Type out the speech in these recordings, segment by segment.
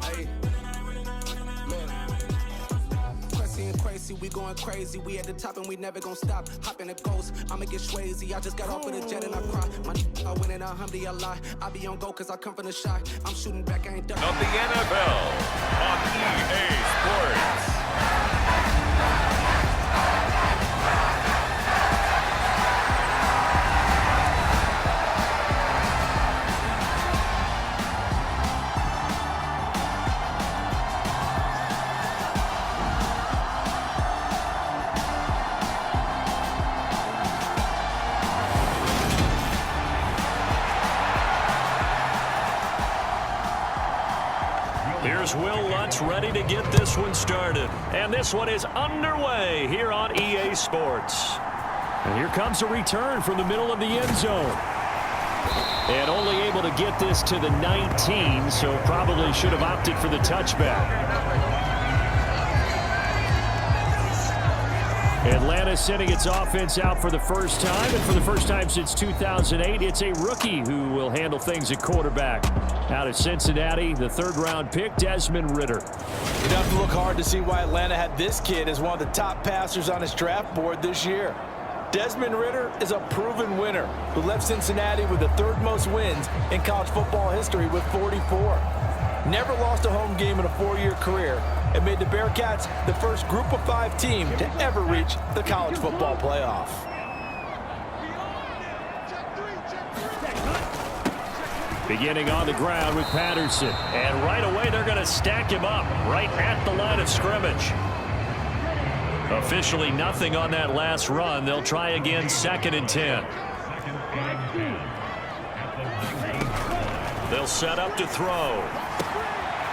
Hey, man. Cressy and crazy, we going crazy. We at the top and we never gon' stop. Hop in the ghost, I'ma get swayzy. I just got off with a jet and I cry. I win in a Humvee, I lie. I be on go cause I come from the shy. I'm shooting back, I ain't done. Of the NFL on EA Sports. Here's Will Lutz ready to get this one started. And this one is underway here on EA Sports. And here comes a return from the middle of the end zone. And only able to get this to the 19, so probably should have opted for the touchback. Atlanta sending its offense out for the first time, and for the first time since 2008, it's a rookie who will handle things at quarterback. Out of Cincinnati, the third-round pick, Desmond Ridder. You'd have to look hard to see why Atlanta had this kid as one of the top passers on his draft board this year. Desmond Ridder is a proven winner who left Cincinnati with the third most wins in college football history with 44. Never lost a home game in a 4-year career, and made the Bearcats the first Group of 5 team to ever reach the college football playoff. Beginning on the ground with Patterson. And right away they're going to stack him up right at the line of scrimmage. Officially nothing on that last run. They'll try again 2nd and 10. They'll set up to throw.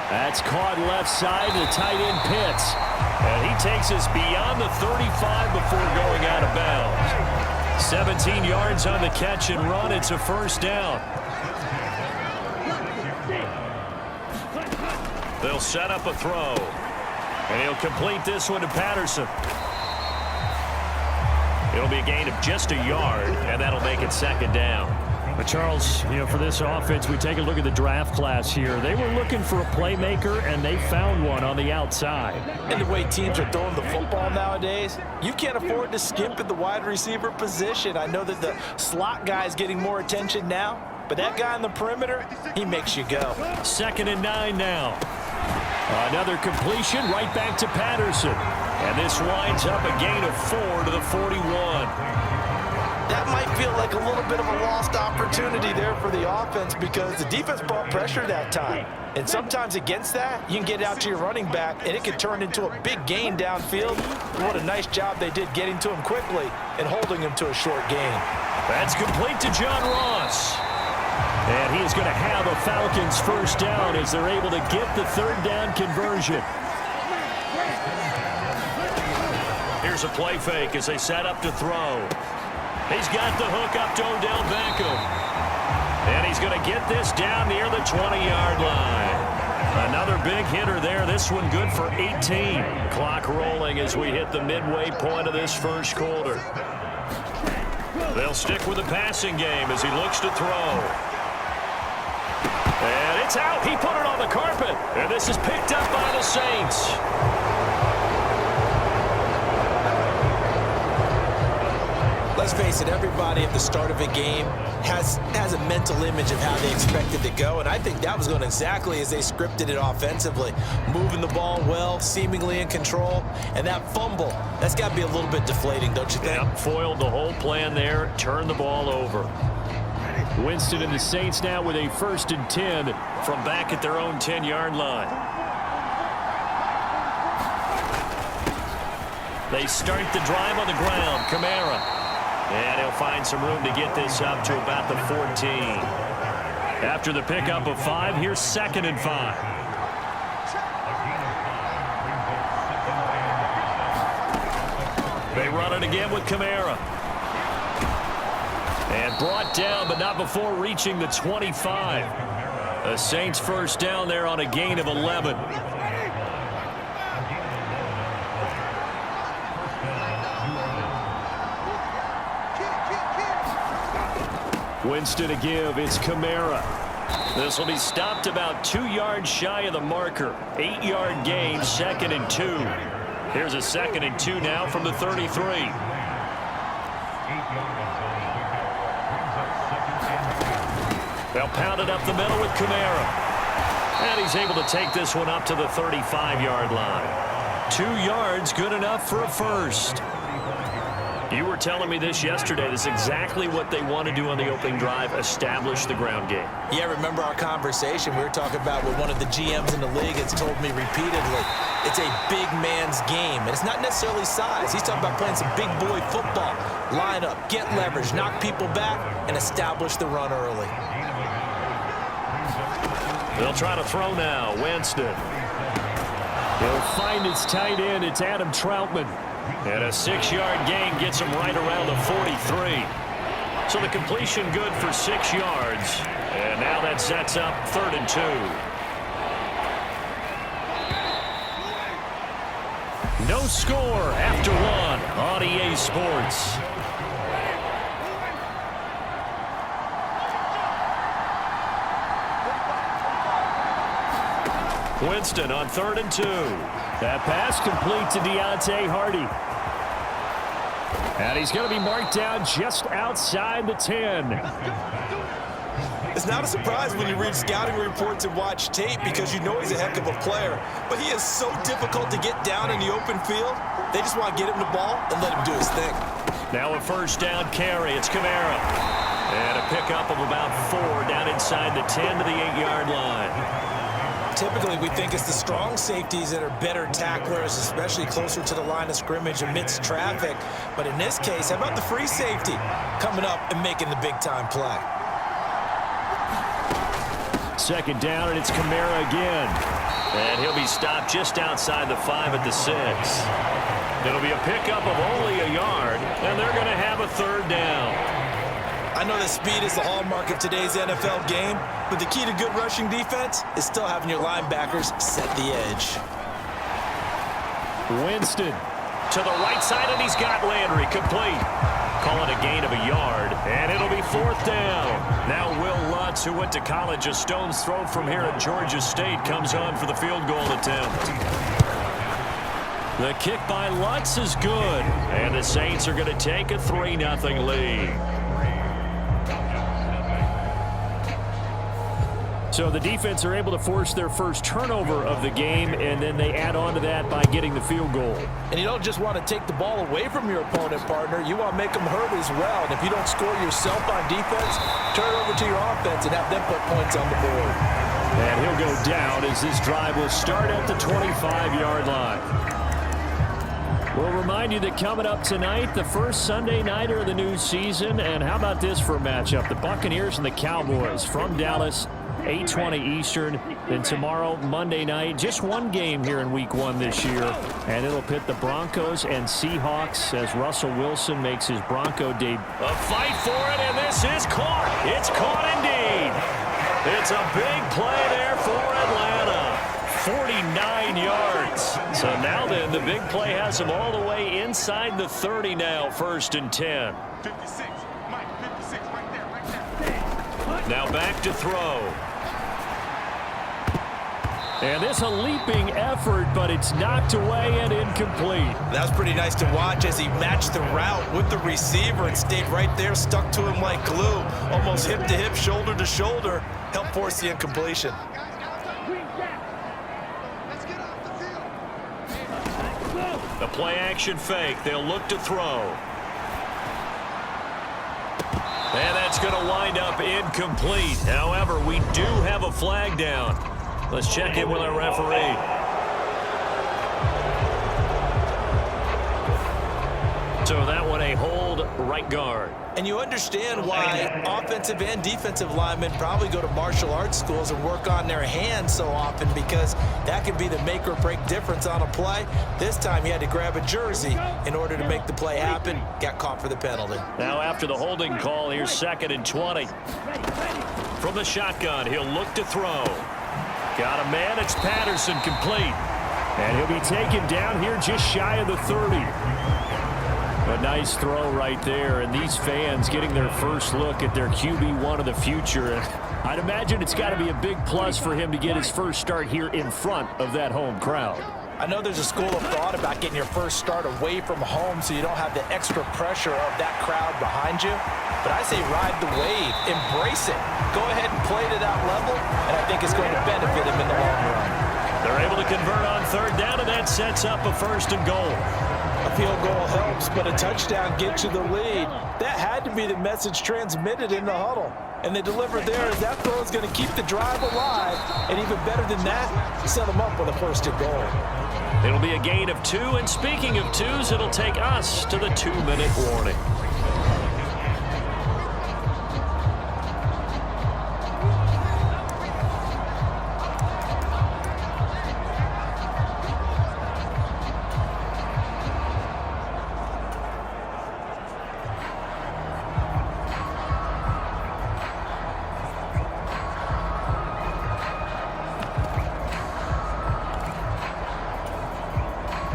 That's caught left side. The tight end Pitts. And he takes us beyond the 35 before going out of bounds. 17 yards on the catch and run. It's a first down. They'll set up a throw. And he'll complete this one to Patterson. It'll be a gain of just a yard, and that'll make it 2nd down. But Charles, you know, for this offense, we take a look at the draft class here. They were looking for a playmaker, and they found one on the outside. And the way teams are throwing the football nowadays, you can't afford to skimp at the wide receiver position. I know that the slot guy is getting more attention now, but that guy on the perimeter, he makes you go. 2nd and 9 now. Another completion right back to Patterson. And this winds up a gain of 4 to the 41. That might feel like a little bit of a lost opportunity there for the offense because the defense brought pressure that time. And sometimes against that, you can get out to your running back, and it can turn into a big gain downfield. What a nice job they did getting to him quickly and holding him to a short gain. That's complete to John Ross. And he is going to have a Falcons first down as they're able to get the 3rd down conversion. Here's a play fake as they set up to throw. He's got the hook up to Odell Beckham. And he's going to get this down near the 20-yard line. Another big hitter there. This one good for 18. Clock rolling as we hit the midway point of this first quarter. They'll stick with the passing game as he looks to throw. And it's out. He put it on the carpet. And this is picked up by the Saints. Let's face it, everybody at the start of a game has a mental image of how they expect it to go, and I think that was going exactly as they scripted it offensively. Moving the ball well, seemingly in control, and that fumble, that's got to be a little bit deflating, don't you think? Yep, foiled the whole plan there, turned the ball over. Winston and the Saints now with a 1st and 10 from back at their own 10-yard line. They start the drive on the ground. Kamara. And he'll find some room to get this up to about the 14. After the pickup of 5, here's 2nd and 5. They run it again with Kamara. And brought down, but not before reaching the 25. The Saints first down there on a gain of 11. Winston to give. It's Kamara. This will be stopped about 2 yards shy of the marker. 8-yard gain, 2nd and 2. Here's a 2nd and 2 now from the 33. They'll pound it up the middle with Kamara. And he's able to take this one up to the 35-yard line. 2 yards, good enough for a first. You were telling me this yesterday. This is exactly what they want to do on the opening drive, establish the ground game. Yeah, remember our conversation we were talking about with one of the GMs in the league has told me repeatedly, it's a big man's game. And it's not necessarily size. He's talking about playing some big boy football. Line up, get leverage, knock people back, and establish the run early. They'll try to throw now. Winston. He'll find his tight end. It's Adam Troutman. And a 6-yard gain gets him right around the 43. So the completion good for 6 yards. And now that sets up 3rd and 2. No score after 1 on EA Sports. Winston on 3rd and 2. That pass complete to Deontay Hardy. And he's going to be marked down just outside the 10. It's not a surprise when you read scouting reports and watch tape because you know he's a heck of a player. But he is so difficult to get down in the open field. They just want to get him the ball and let him do his thing. Now a 1st down carry. It's Kamara. And a pickup of about 4 down inside the 10 to the 8-yard line. Typically, we think it's the strong safeties that are better tacklers, especially closer to the line of scrimmage amidst traffic. But in this case, how about the free safety coming up and making the big-time play? 2nd down, and it's Kamara again. And he'll be stopped just outside the 5 at the 6. It'll be a pickup of only a yard, and they're going to have a 3rd down. I know that speed is the hallmark of today's NFL game, but the key to good rushing defense is still having your linebackers set the edge. Winston to the right side, and he's got Landry complete. Call it a gain of a yard, and it'll be 4th down. Now Will Lutz, who went to college a stone's throw from here at Georgia State, comes on for the field goal attempt. The kick by Lutz is good, and the Saints are going to take a 3-0 lead. So the defense are able to force their first turnover of the game, and then they add on to that by getting the field goal. And you don't just want to take the ball away from your opponent, partner. You want to make them hurt as well. And if you don't score yourself on defense, turn it over to your offense and have them put points on the board. And he'll go down as this drive will start at the 25-yard line. We'll remind you that coming up tonight, the first Sunday nighter of the new season. And how about this for a matchup? The Buccaneers and the Cowboys from Dallas. 8:20 Eastern. Then tomorrow, Monday night, just one game here in Week 1 this year. And it'll pit the Broncos and Seahawks as Russell Wilson makes his Bronco debut. A fight for it, and this is caught. It's caught indeed. It's a big play there for Atlanta. 49 yards. So now then, the big play has him all the way inside the 30 now, 1st and 10. 56, Mike, 56, right there. Now back to throw. And this a leaping effort, but it's knocked away and incomplete. That was pretty nice to watch as he matched the route with the receiver and stayed right there, stuck to him like glue, almost hip to hip, shoulder to shoulder, helped force the incompletion. The play action fake. They'll look to throw. And that's going to wind up incomplete. However, we do have a flag down. Let's check in with our referee. So that one a hold right guard. And you understand why offensive and defensive linemen probably go to martial arts schools and work on their hands so often, because that can be the make or break difference on a play. This time he had to grab a jersey in order to make the play happen. Got caught for the penalty. Now after the holding call, here's 2nd and 20. From the shotgun, he'll look to throw. Got a man, it's Patterson, complete. And he'll be taken down here just shy of the 30. A nice throw right there, and these fans getting their first look at their QB1 of the future. And I'd imagine it's got to be a big plus for him to get his first start here in front of that home crowd. I know there's a school of thought about getting your first start away from home so you don't have the extra pressure of that crowd behind you. But I say ride the wave, embrace it. Go ahead and play to that level, and I think it's going to benefit him in the long run. They're able to convert on third down, and that sets up a 1st and goal. A field goal helps, but a touchdown gets you the lead. That had to be the message transmitted in the huddle. And they delivered there as that throw is going to keep the drive alive. And even better than that, set them up with a 1st and goal. It'll be a gain of 2, and speaking of 2s, it'll take us to the 2-minute warning.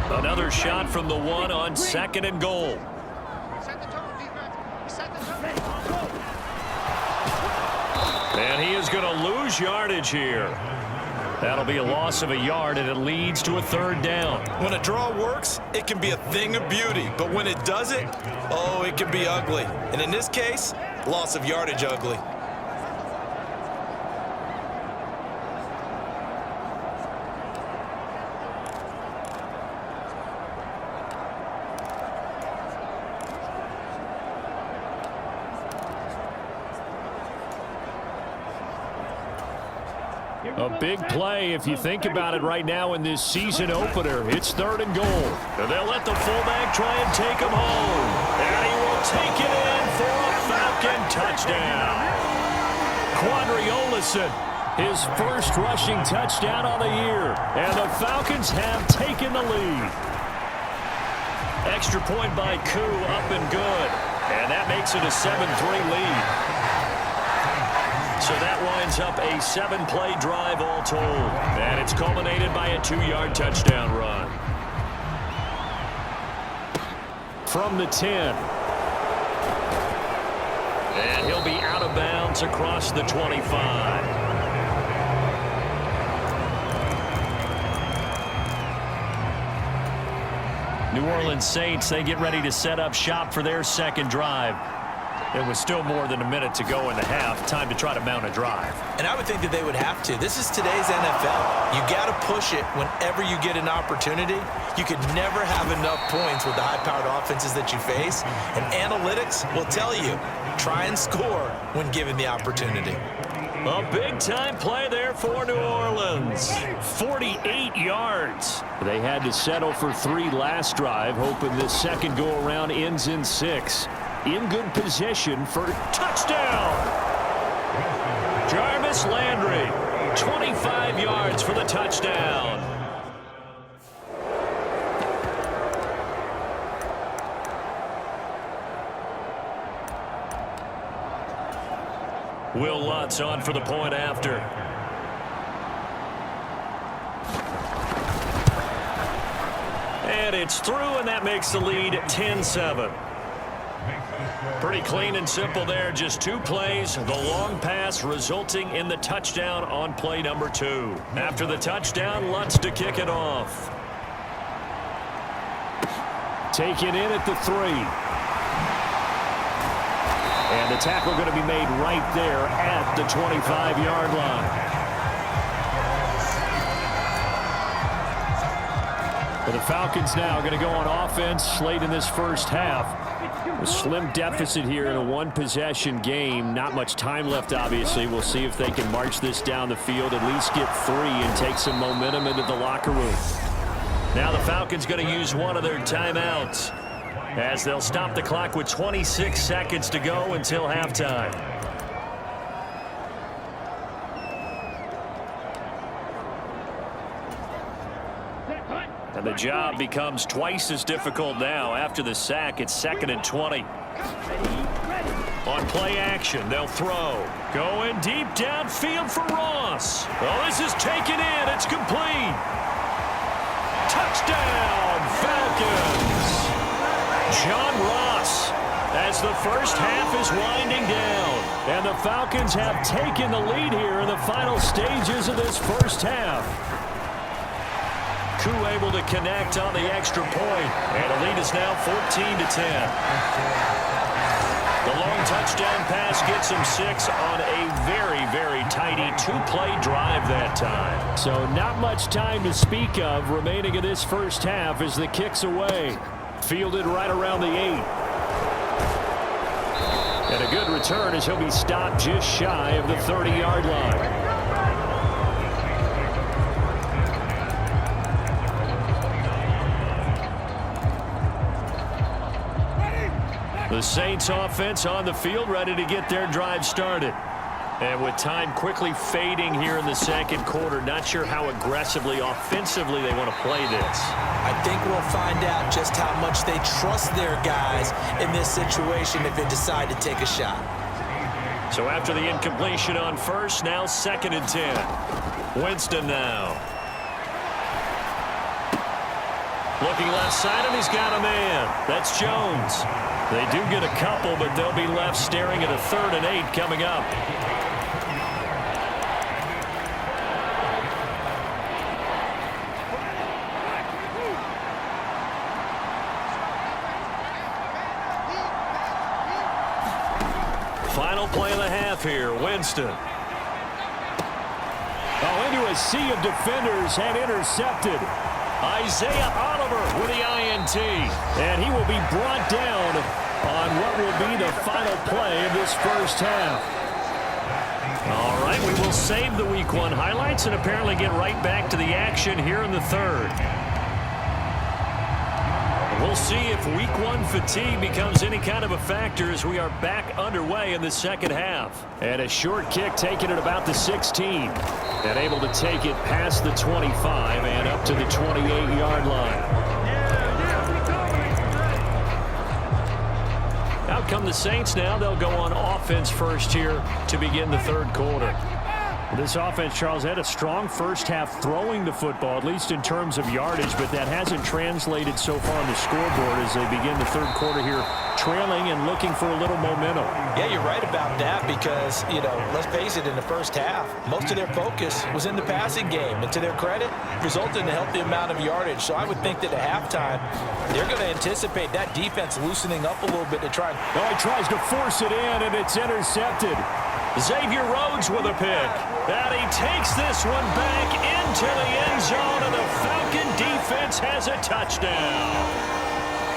Another shot from the 1 on 2nd and goal. And he is going to lose yardage here. That'll be a loss of a yard, and it leads to a 3rd down. When a draw works, it can be a thing of beauty. But when it doesn't, oh, it can be ugly. And in this case, loss of yardage ugly. A big play if you think about it right now in this season opener. It's 3rd and goal. And they'll let the fullback try and take him home. And he will take it in for a Falcon touchdown. Oreleans, his first rushing touchdown on the year. And the Falcons have taken the lead. Extra point by Koo, up and good. And that makes it a 7-3 lead. So that winds up a 7-play drive all told. And it's culminated by a 2-yard touchdown run. From the 10. And he'll be out of bounds across the 25. New Orleans Saints, they get ready to set up shop for their 2nd drive. There was still more than a minute to go in the half. Time to try to mount a drive. And I would think that they would have to. This is today's NFL. You got to push it whenever you get an opportunity. You could never have enough points with the high-powered offenses that you face. And analytics will tell you, try and score when given the opportunity. A big-time play there for New Orleans. 48 yards. They had to settle for 3 last drive, hoping this second go-around ends in 6. In good position for touchdown. Jarvis Landry, 25 yards for the touchdown. Will Lutz on for the point after. And it's through, and that makes the lead 10-7. Pretty clean and simple there. Just 2 plays. The long pass resulting in the touchdown on play number 2. After the touchdown, Lutz to kick it off. Taken in at the 3. And the tackle going to be made right there at the 25-yard line. Well, the Falcons now going to go on offense late in this first half. A slim deficit here in a 1-possession game. Not much time left, obviously. We'll see if they can march this down the field, at least get 3 and take some momentum into the locker room. Now the Falcons going to use one of their timeouts as they'll stop the clock with 26 seconds to go until halftime. And the job becomes twice as difficult now. After the sack, it's 2nd and 20. On play action, they'll throw. Going deep downfield for Ross. Oh, this is taken in. It's complete. Touchdown, Falcons. John Ross, as the first half is winding down. And the Falcons have taken the lead here in the final stages of this first half. Koo able to connect on the extra point. And the lead is now 14-10. The long touchdown pass gets him 6 on a very, very tidy two-play drive that time. So not much time to speak of remaining in this first half as the kick's away. Fielded right around the 8. And a good return as he'll be stopped just shy of the 30-yard line. The Saints offense on the field, ready to get their drive started. And with time quickly fading here in the second quarter, not sure how aggressively, offensively they want to play this. I think we'll find out just how much they trust their guys in this situation if they decide to take a shot. So after the incompletion on first, now 2nd and 10. Winston now. Looking left side, and he's got a man. That's Jones. They do get a couple, but they'll be left staring at a 3rd and 8 coming up. Final play of the half here, Winston. Oh, into a sea of defenders and intercepted. Isaiah Oliver with the INT. And he will be brought down on what will be the final play of this first half. All right, we will save the Week 1 highlights and apparently get right back to the action here in the 3rd. We'll see if Week 1 fatigue becomes any kind of a factor as we are back underway in the second half. And a short kick taken at about the 16. And able to take it past the 25 and up to the 28-yard line. Out come the Saints now. They'll go on offense first here to begin the 3rd quarter. This offense, Charles, had a strong first half throwing the football, at least in terms of yardage, but that hasn't translated so far on the scoreboard as they begin the 3rd quarter here, trailing and looking for a little momentum. Yeah, you're right about that because, you know, let's face it, in the first half, most of their focus was in the passing game. And to their credit, resulted in a healthy amount of yardage. So I would think that at halftime, they're going to anticipate that defense loosening up a little bit to try. Oh, he tries to force it in, and it's intercepted. Xavier Rhodes with a pick. And he takes this one back into the end zone, and the Falcon defense has a touchdown.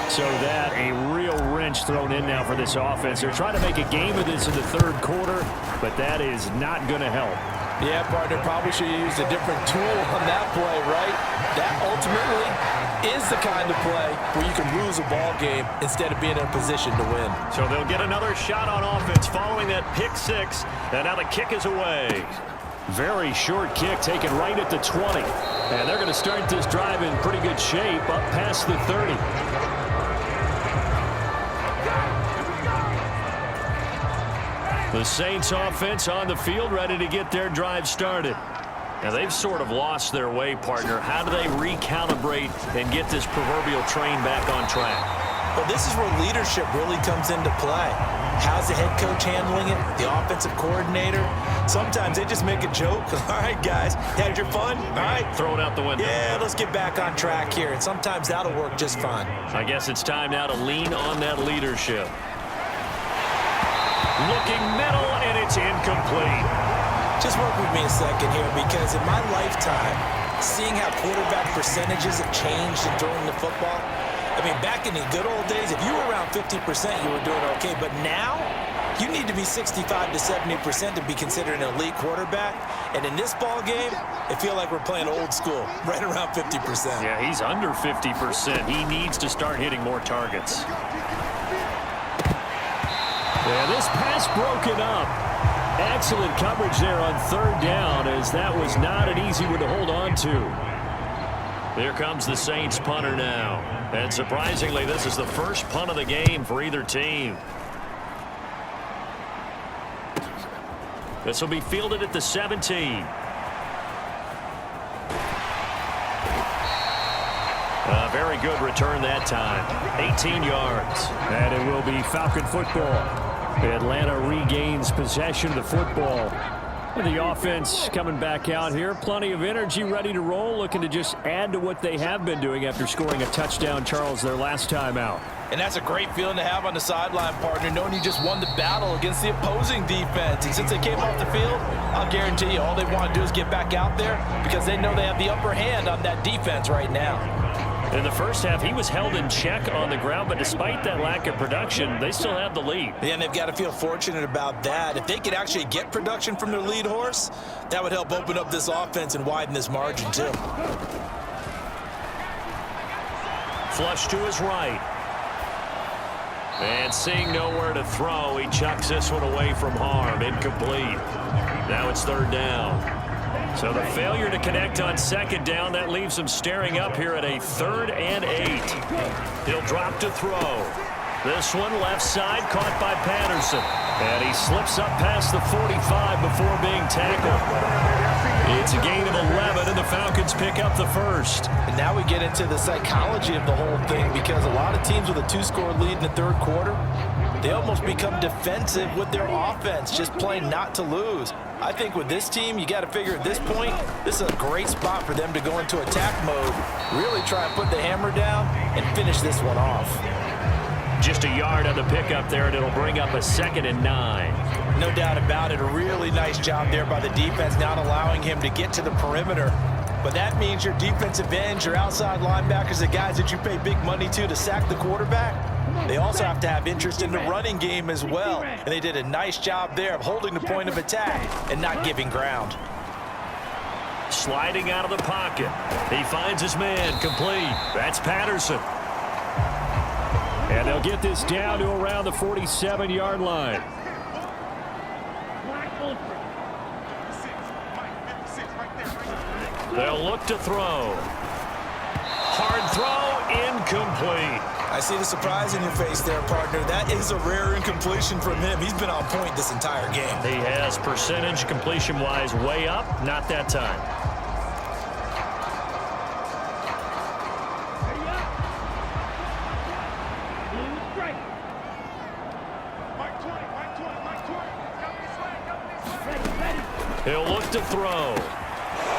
So that a real wrench thrown in now for this offense. They're trying to make a game of this in the 3rd quarter, but that is not going to help. Yeah, partner, probably should have used a different tool on that play, right? That ultimately is the kind of play where you can lose a ball game instead of being in a position to win. So they'll get another shot on offense following that pick 6, and now the kick is away. Very short kick taken right at the 20. And they're going to start this drive in pretty good shape up past the 30. The Saints offense on the field ready to get their drive started. Now they've sort of lost their way, partner. How do they recalibrate and get this proverbial train back on track? Well, this is where leadership really comes into play. How's the head coach handling it? The offensive coordinator? Sometimes they just make a joke. All right, guys, had your fun? All right. Throw it out the window. Yeah, let's get back on track here. And sometimes that'll work just fine. I guess it's time now to lean on that leadership. Looking middle, and it's incomplete. Just work with me a second here, because in my lifetime, seeing how quarterback percentages have changed in throwing the football, I mean, back in the good old days, if you were around 50%, you were doing okay. But now, you need to be 65 to 70% to be considered an elite quarterback. And in this ball game, I feel like we're playing old school, right around 50%. Yeah, he's under 50%. He needs to start hitting more targets. Yeah, this pass broken up. Excellent coverage there on 3rd down, as that was not an easy one to hold on to. Here comes the Saints punter now. And surprisingly, this is the first punt of the game for either team. This will be fielded at the 17. A very good return that time. 18 yards. And it will be Falcon football. Atlanta regains possession of the football. And the offense coming back out here. Plenty of energy, ready to roll, looking to just add to what they have been doing after scoring a touchdown, Charles, their last time out. And that's a great feeling to have on the sideline, partner, knowing you just won the battle against the opposing defense. And since they came off the field, I'll guarantee you all they want to do is get back out there because they know they have the upper hand on that defense right now. In the first half, he was held in check on the ground, but despite that lack of production, they still have the lead. Yeah, and they've got to feel fortunate about that. If they could actually get production from their lead horse, that would help open up this offense and widen this margin, too. Flush to his right. And seeing nowhere to throw, he chucks this one away from harm. Incomplete. Now it's third down. So the failure to connect on second down, that leaves him staring up here at a 3rd and 8. He'll drop to throw. This one left side caught by Patterson. And he slips up past the 45 before being tackled. It's a gain of 11, and the Falcons pick up the first. And now we get into the psychology of the whole thing because a lot of teams with a 2-score lead in the third quarter, they almost become defensive with their offense, just playing not to lose. I think with this team, you got to figure at this point, this is a great spot for them to go into attack mode, really try and put the hammer down and finish this one off. Just a yard on the pickup there, and it'll bring up a 2nd and 9. No doubt about it. A really nice job there by the defense, not allowing him to get to the perimeter. But that means your defensive ends, your outside linebackers, the guys that you pay big money to sack the quarterback, they also have to have interest in the running game as well. And they did a nice job there of holding the point of attack and not giving ground. Sliding out of the pocket. He finds his man complete. That's Patterson. And they'll get this down to around the 47-yard line. They'll look to throw. Hard throw, incomplete. I see the surprise in your face there, partner. That is a rare incompletion from him. He's been on point this entire game. He has percentage completion-wise way up. Not that time. He'll look to throw.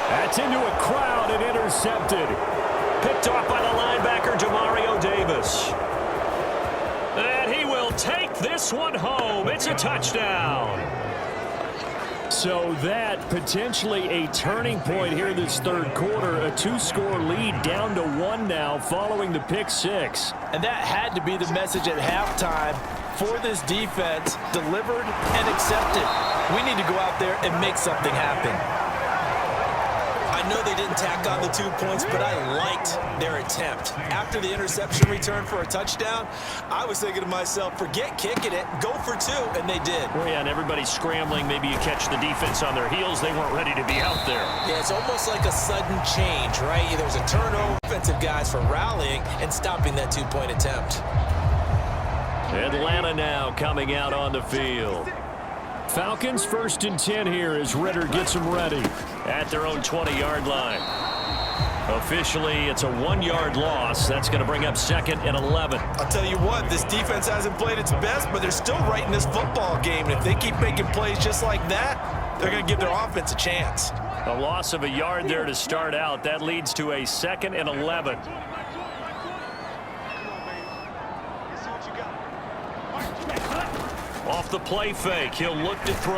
That's into a crowd and intercepted. Picked off by the linebacker, Demario Davis. And he will take this one home. It's a touchdown. So that potentially a turning point here this third quarter. A 2-score lead down to 1 now following the pick 6. And that had to be the message at halftime for this defense, delivered and accepted. We need to go out there and make something happen. I know they didn't tack on the 2 points, but I liked their attempt. After the interception return for a touchdown, I was thinking to myself, forget kicking it, go for 2, and they did. Well, yeah, and everybody's scrambling. Maybe you catch the defense on their heels. They weren't ready to be out there. Yeah, it's almost like a sudden change, right? There was a turnover, offensive guys for rallying and stopping that 2-point attempt. Atlanta now coming out on the field. Falcons 1st and 10 here as Ritter gets them ready at their own 20-yard line. Officially, it's a 1-yard loss. That's going to bring up 2nd and 11. I'll tell you what, this defense hasn't played its best, but they're still right in this football game. And if they keep making plays just like that, they're going to give their offense a chance. A loss of a yard there to start out. That leads to a 2nd and 11. Off the play fake, he'll look to throw.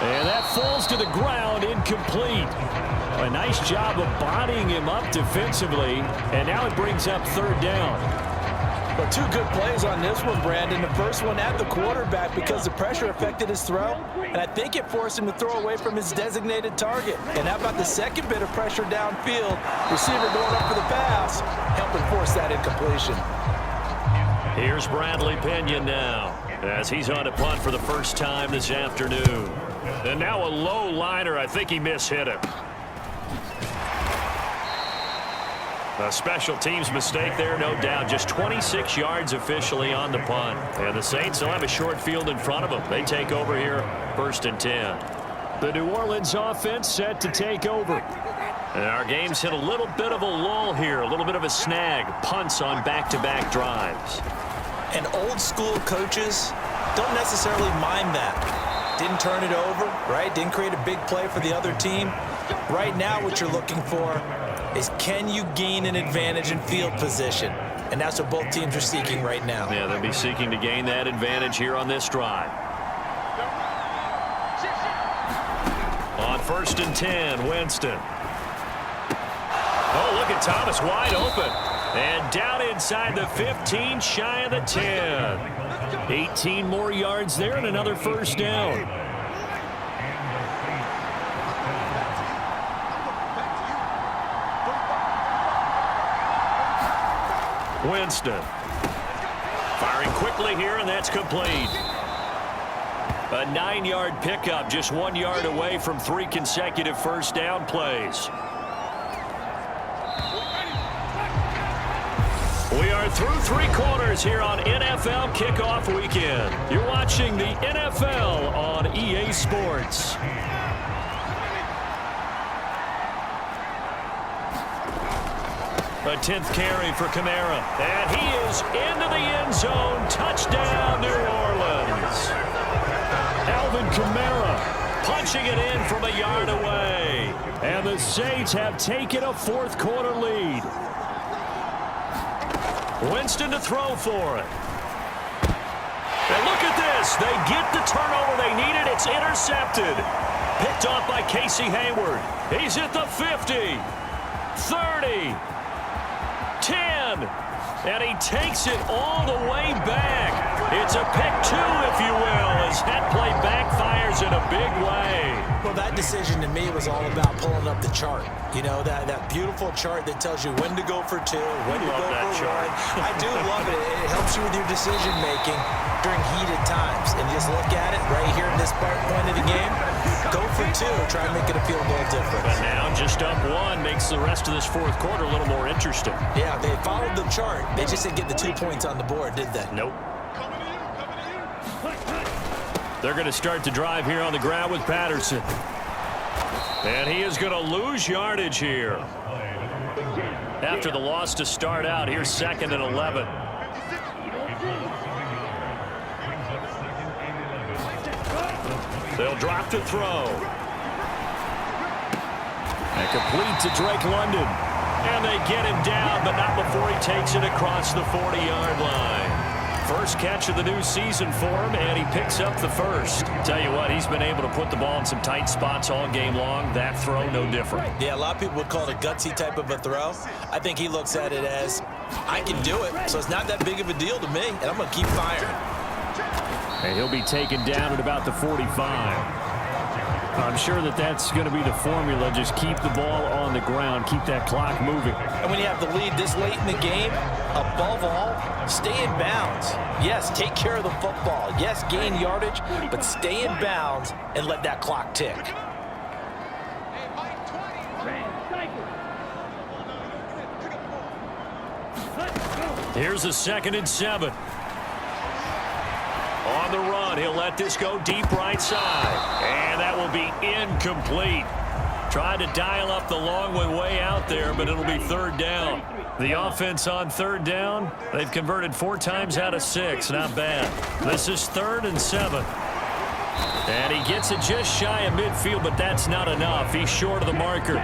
And that falls to the ground, incomplete. A nice job of bodying him up defensively, and now it brings up 3rd down. But 2 good plays on this one, Brandon. The first one at the quarterback because the pressure affected his throw, and I think it forced him to throw away from his designated target. And how about the second bit of pressure downfield? Receiver going up for the pass, helping force that incompletion. Here's Bradley Pinion now as he's on a punt for the first time this afternoon. And now a low liner. I think he mishit him. A special teams mistake there, no doubt. Just 26 yards officially on the punt. And the Saints will have a short field in front of them. They take over here 1st and 10. The New Orleans offense set to take over. And our game's hit a little bit of a lull here, a little bit of a snag. Punts on back-to-back drives. And old school coaches don't necessarily mind that. Didn't turn it over, right? Didn't create a big play for the other team. Right now what you're looking for is, can you gain an advantage in field position? And that's what both teams are seeking right now. Yeah, they'll be seeking to gain that advantage here on this drive. On 1st and 10, Winston. Oh, look at Thomas wide open. And down inside the 15, shy of the 10. 18 more yards there and another first down. Winston. Firing quickly here, and that's complete. A 9-yard pickup, just 1 yard away from 3 consecutive first down plays. We are through 3 quarters here on NFL Kickoff Weekend. You're watching the NFL on EA Sports. A 10th carry for Kamara. And he is into the end zone. Touchdown, New Orleans. Alvin Kamara punching it in from a yard away. And the Saints have taken a 4th quarter lead. Winston to throw for it. And look at this. They get the turnover they needed. It's intercepted. Picked off by Casey Hayward. He's at the 50, 30, 10, and he takes it all the way back. It's a pick 2, if you will, as that play backfires in a big way. Well, that decision to me was all about pulling up the chart. You know, that beautiful chart that tells you when to go for 2, when to go for 1. I do love it. It helps you with your decision-making during heated times. And just look at it right here in this point of the game. Go for 2, try and make it feel a little different. But now just up 1 makes the rest of this 4th quarter a little more interesting. Yeah, they followed the chart. They just didn't get the 2 points on the board, did they? Nope. They're going to start the drive here on the ground with Patterson. And he is going to lose yardage here. After the loss to start out, here's 2nd and 11. They'll drop to throw. And complete to Drake London. And they get him down, but not before he takes it across the 40-yard line. First catch of the new season for him, and he picks up the first. Tell you what, he's been able to put the ball in some tight spots all game long. That throw, no different. Yeah, a lot of people would call it a gutsy type of a throw. I think he looks at it as, I can do it, so it's not that big of a deal to me, and I'm going to keep firing. And he'll be taken down at about the 45. I'm sure that that's going to be the formula. Just keep the ball on the ground. Keep that clock moving. And when you have the lead this late in the game, above all, stay in bounds. Yes, take care of the football. Yes, gain yardage, but stay in bounds and let that clock tick. Here's a 2nd and 7. On the run, he'll let this go deep right side. And that will be incomplete. Tried to dial up the long one way out there, but it'll be 3rd down. The offense on 3rd down, they've converted 4 times out of 6. Not bad. This is 3rd and 7. And he gets it just shy of midfield, but that's not enough. He's short of the marker.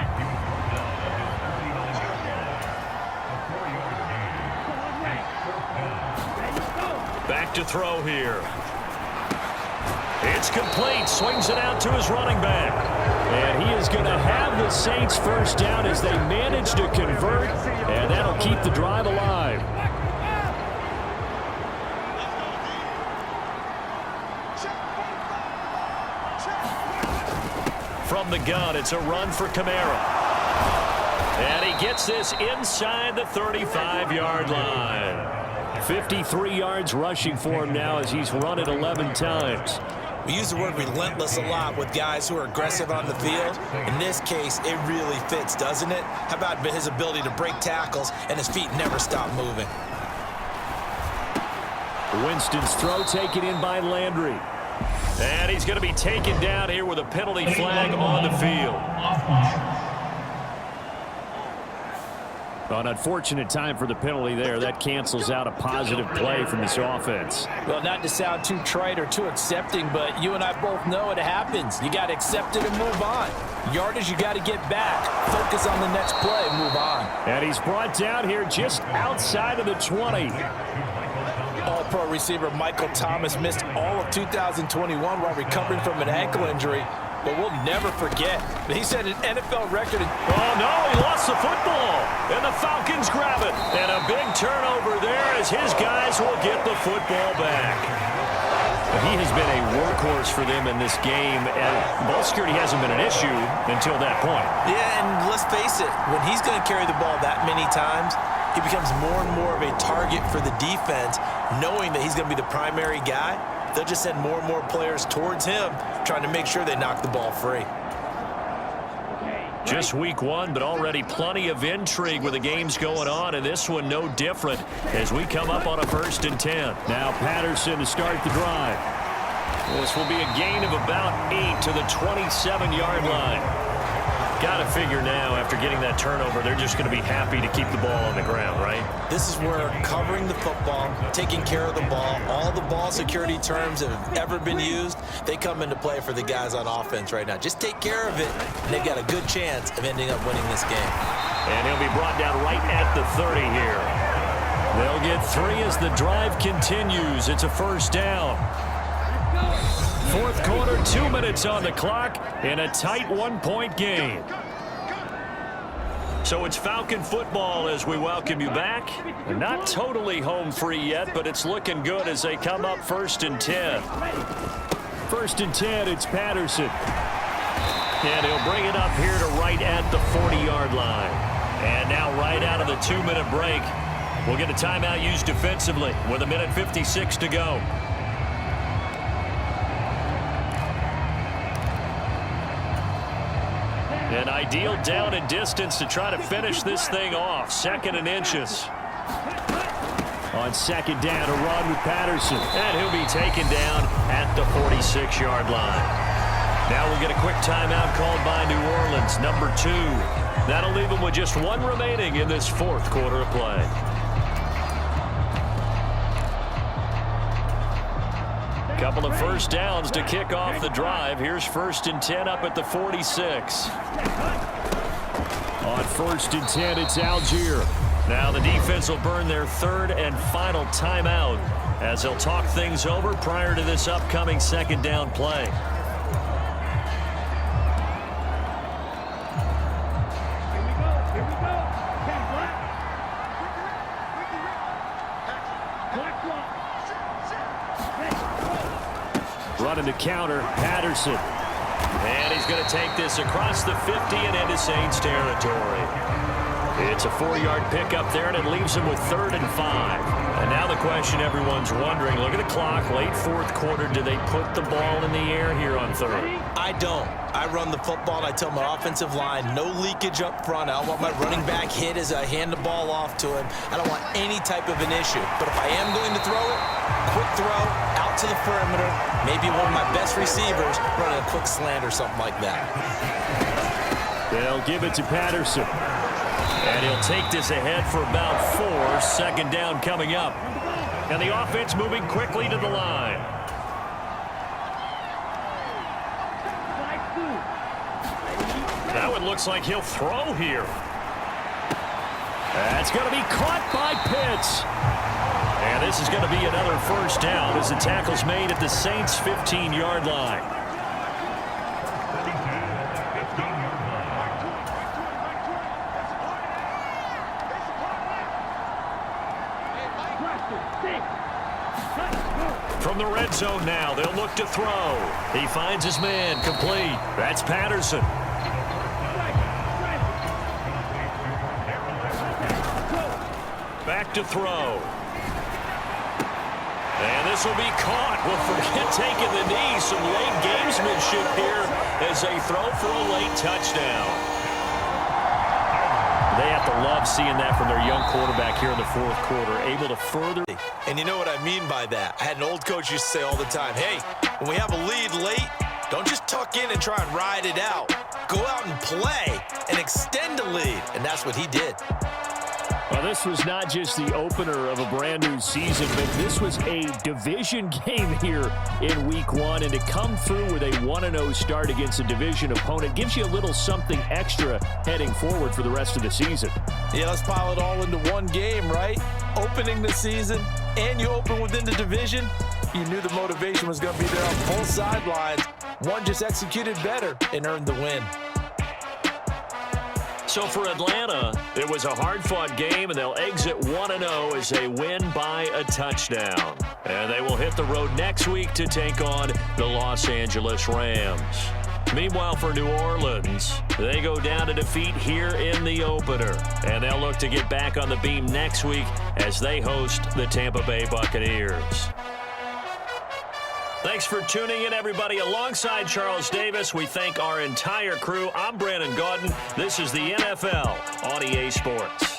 Back to throw here. It's complete. Swings it out to his running back. And he is going to have the Saints first down as they manage to convert. And that'll keep the drive alive. From the gun, it's a run for Kamara. And he gets this inside the 35-yard line. 53 yards rushing for him now as he's run it 11 times. We use the word relentless a lot with guys who are aggressive on the field. In this case, it really fits, doesn't it? How about his ability to break tackles and his feet never stop moving? Winston's throw taken in by Landry. And he's going to be taken down here with a penalty flag on the field. Well, an unfortunate time for the penalty there. That cancels out a positive play from this offense. Well, not to sound too trite or too accepting, but you and I both know it happens. You got to accept it and move on. Yardage, you got to get back. Focus on the next play, move on. And he's brought down here just outside of the 20. All-pro receiver Michael Thomas missed all of 2021 while recovering from an ankle injury. But we'll never forget that he set an NFL record. Oh, no, he lost the football. And the Falcons grab it. And a big turnover there as his guys will get the football back. He has been a workhorse for them in this game, and ball security hasn't been an issue until that point. Yeah, and let's face it, when he's going to carry the ball that many times, he becomes more and more of a target for the defense, knowing that he's going to be the primary guy. They'll just send more and more players towards him, trying to make sure they knock the ball free. Just week one, but already plenty of intrigue with the games going on, and this one no different as we come up on a 1st and 10. Now Patterson to start the drive. This will be a gain of about 8 to the 27-yard line. Got to figure now, after getting that turnover, they're just going to be happy to keep the ball on the ground, right? This is where covering the football, taking care of the ball, all the ball security terms that have ever been used, they come into play for the guys on offense right now. Just take care of it, and they've got a good chance of ending up winning this game. And he'll be brought down right at the 30 here. They'll get 3 as the drive continues. It's a 1st down. 4th quarter, 2 minutes on the clock, in a tight 1-point game. So it's Falcon football as we welcome you back. Not totally home free yet, but it's looking good as they come up 1st and 10. 1st and 10, it's Patterson. And he'll bring it up here to right at the 40-yard line. And now right out of the 2-minute break, we'll get a timeout used defensively with 1:56 to go. An ideal down and distance to try to finish this thing off. 2nd and inches. On 2nd down, a run with Patterson. And he'll be taken down at the 46-yard line. Now we'll get a quick timeout called by New Orleans, number 2. That'll leave them with just 1 remaining in this 4th quarter of play. Couple of 1st downs to kick off the drive. Here's 1st and 10 up at the 46. On 1st and 10, it's Algier. Now the defense will burn their 3rd and final timeout as they'll talk things over prior to this upcoming 2nd down play. Running the counter, Patterson. And he's going to take this across the 50 and into Saints territory. It's a 4-yard pickup there, and it leaves him with 3rd and 5. And now the question everyone's wondering, look at the clock, late 4th quarter, do they put the ball in the air here on 3rd? I don't. I run the football, and I tell my offensive line, no leakage up front. I don't want my running back hit as I hand the ball off to him. I don't want any type of an issue. But if I am going to throw it, quick throw, out to the perimeter, maybe one of my best receivers running a quick slant or something like that. They'll give it to Patterson. And he'll take this ahead for about 4. 2nd down coming up. And the offense moving quickly to the line. Now it looks like he'll throw here. That's going to be caught by Pitts. And this is going to be another 1st down as the tackle's made at the Saints' 15-yard line. From the red zone now, they'll look to throw. He finds his man, complete. That's Patterson. Back to throw. And this will be caught. Well, forget taking the knee. Some late gamesmanship here as they throw for a late touchdown. They have to love seeing that from their young quarterback here in the 4th quarter, able to further. And you know what I mean by that. I had an old coach used to say all the time, hey, when we have a lead late, don't just tuck in and try and ride it out. Go out and play and extend the lead. And that's what he did. Well, this was not just the opener of a brand new season, but this was a division game here in week 1. And to come through with a 1-0 start against a division opponent gives you a little something extra heading forward for the rest of the season. Yeah, let's pile it all into one game, right? Opening the season, and you open within the division. You knew the motivation was going to be there on both sidelines. One just executed better and earned the win. So for Atlanta, it was a hard-fought game, and they'll exit 1-0 as they win by a touchdown. And they will hit the road next week to take on the Los Angeles Rams. Meanwhile, for New Orleans, they go down to defeat here in the opener. And they'll look to get back on the beam next week as they host the Tampa Bay Buccaneers. Thanks for tuning in, everybody. Alongside Charles Davis, we thank our entire crew. I'm Brandon Gaudin. This is the NFL on EA Sports.